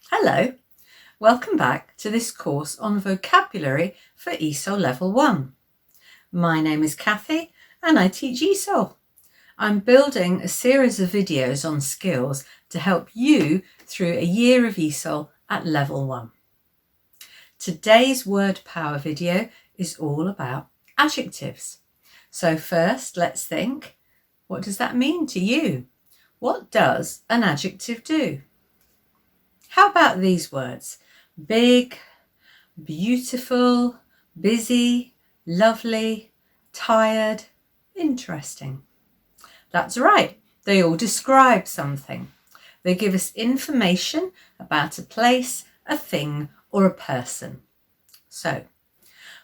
Hello, welcome back to this course on vocabulary for ESOL Level 1. My name is Kathy and I teach ESOL. I'm building a series of videos on skills to help you through a year of ESOL at Level 1. Today's word power video is all about adjectives. So first, let's think, what does that mean to you? What does an adjective do? How about these words? Big, beautiful, busy, lovely, tired, interesting. That's right, they all describe something. They give us information about a place, a thing, or a person. So,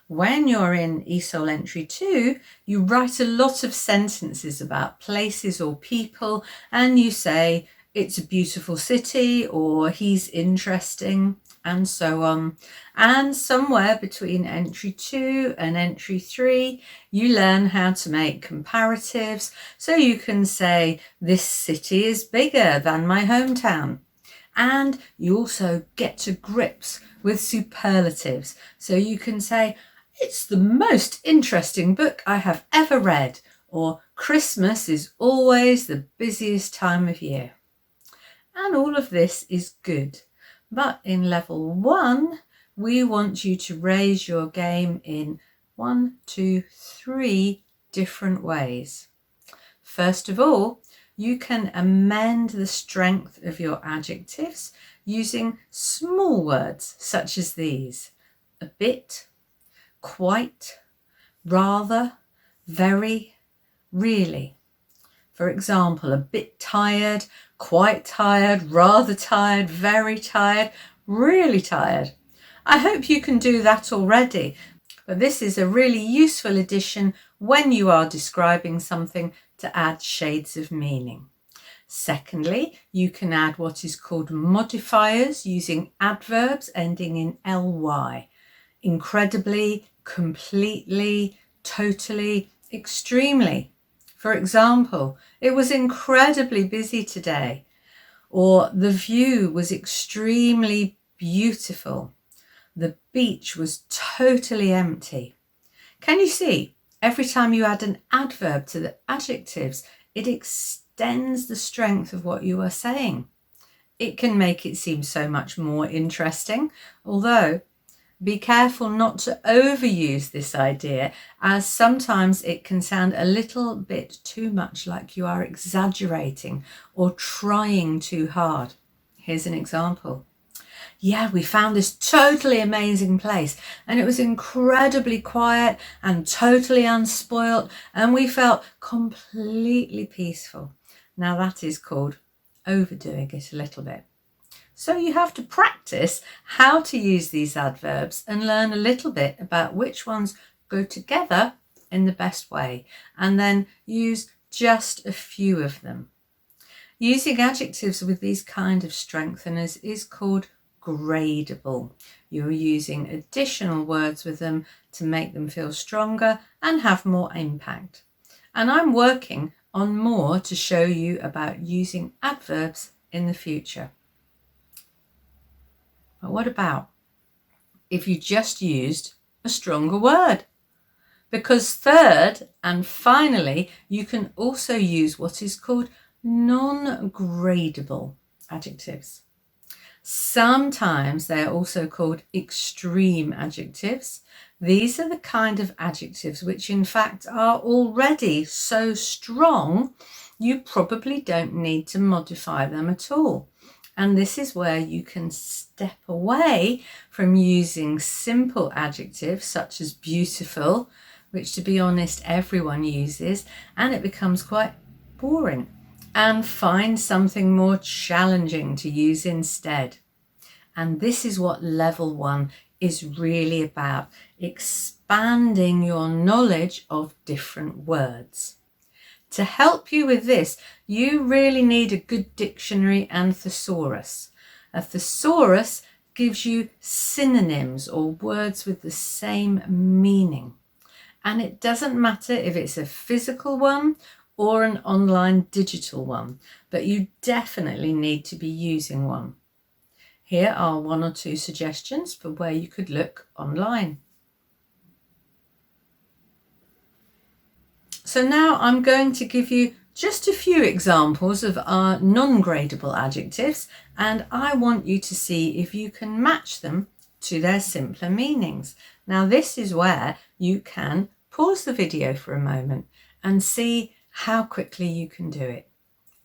when you're in ESOL Entry 2, you write a lot of sentences about places or people, and you say, it's a beautiful city, or he's interesting, and so on. And somewhere between Entry 2 and Entry 3, you learn how to make comparatives. So you can say, this city is bigger than my hometown. And you also get to grips with superlatives. So you can say, it's the most interesting book I have ever read, or Christmas is always the busiest time of year. And all of this is good. But in Level 1, we want you to raise your game in 1, 2, 3 different ways. First of all, you can amend the strength of your adjectives using small words such as these: a bit, quite, rather, very, really. For example, a bit tired, quite tired, rather tired, very tired, really tired. I hope you can do that already, but this is a really useful addition when you are describing something to add shades of meaning. Secondly, you can add what is called modifiers using adverbs ending in ly. Incredibly, completely, totally, extremely. For example, it was incredibly busy today, or the view was extremely beautiful. The beach was totally empty. Can you see? Every time you add an adverb to the adjectives, it extends the strength of what you are saying. It can make it seem so much more interesting, although be careful not to overuse this idea, as sometimes it can sound a little bit too much like you are exaggerating or trying too hard. Here's an example. Yeah, we found this totally amazing place and it was incredibly quiet and totally unspoilt, and we felt completely peaceful. Now that is called overdoing it a little bit. So you have to practice how to use these adverbs and learn a little bit about which ones go together in the best way, and then use just a few of them. Using adjectives with these kind of strengtheners is called gradable. You're using additional words with them to make them feel stronger and have more impact. And I'm working on more to show you about using adverbs in the future. But what about if you just used a stronger word? Because third and finally, you can also use what is called non-gradable adjectives. Sometimes they are also called extreme adjectives. These are the kind of adjectives which in fact are already so strong, you probably don't need to modify them at all. And this is where you can step away from using simple adjectives such as beautiful, which to be honest everyone uses, and it becomes quite boring, and find something more challenging to use instead. And this is what Level 1 is really about, expanding your knowledge of different words. To help you with this, you really need a good dictionary and thesaurus. A thesaurus gives you synonyms or words with the same meaning. And it doesn't matter if it's a physical one or an online digital one, but you definitely need to be using one. Here are 1 or 2 suggestions for where you could look online. So now I'm going to give you just a few examples of our non-gradable adjectives, and I want you to see if you can match them to their simpler meanings. Now this is where you can pause the video for a moment and see how quickly you can do it.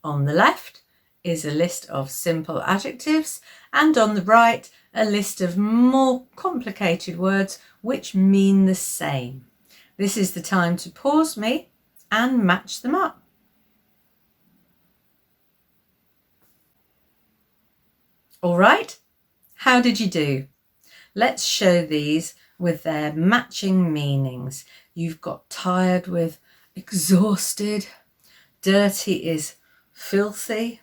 On the left is a list of simple adjectives, and on the right a list of more complicated words which mean the same. This is the time to pause me and match them up. All right, how did you do? Let's show these with their matching meanings. You've got tired with exhausted, dirty is filthy,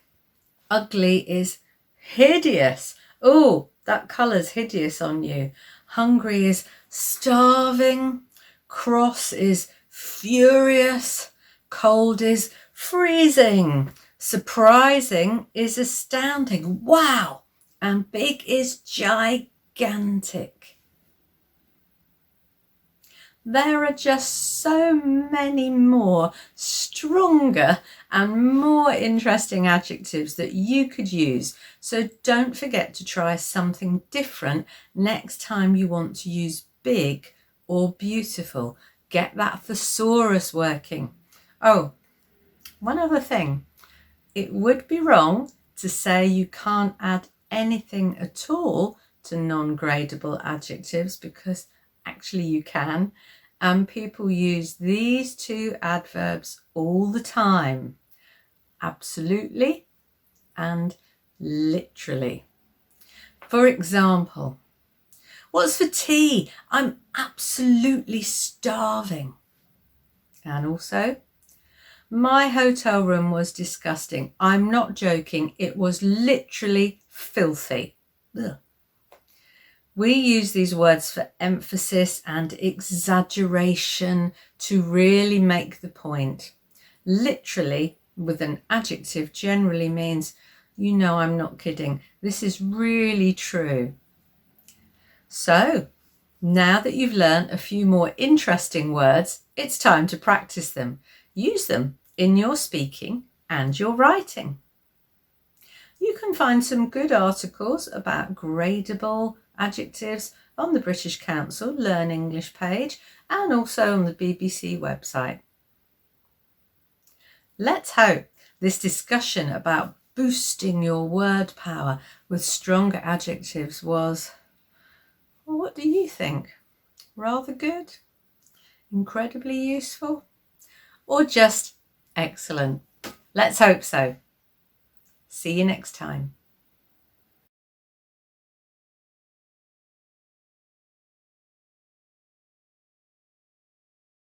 ugly is hideous. Oh, that colour's hideous on you. Hungry is starving, cross is furious, cold is freezing, surprising is astounding, wow, and big is gigantic. There are just so many more stronger and more interesting adjectives that you could use. So don't forget to try something different next time you want to use big or beautiful. Get that thesaurus working. Oh, one other thing. It would be wrong to say you can't add anything at all to non-gradable adjectives, because actually you can, and people use these 2 adverbs all the time: absolutely and literally. For example, what's for tea? I'm absolutely starving. And also, my hotel room was disgusting. I'm not joking, it was literally filthy. Ugh. We use these words for emphasis and exaggeration to really make the point. Literally, with an adjective, generally means, you know, I'm not kidding. This is really true. So, now that you've learned a few more interesting words, it's time to practice them. Use them in your speaking and your writing. You can find some good articles about gradable adjectives on the British Council Learn English page and also on the BBC website. Let's hope this discussion about boosting your word power with stronger adjectives was, well, what do you think? Rather good? Incredibly useful? Or just excellent? Let's hope so. See you next time.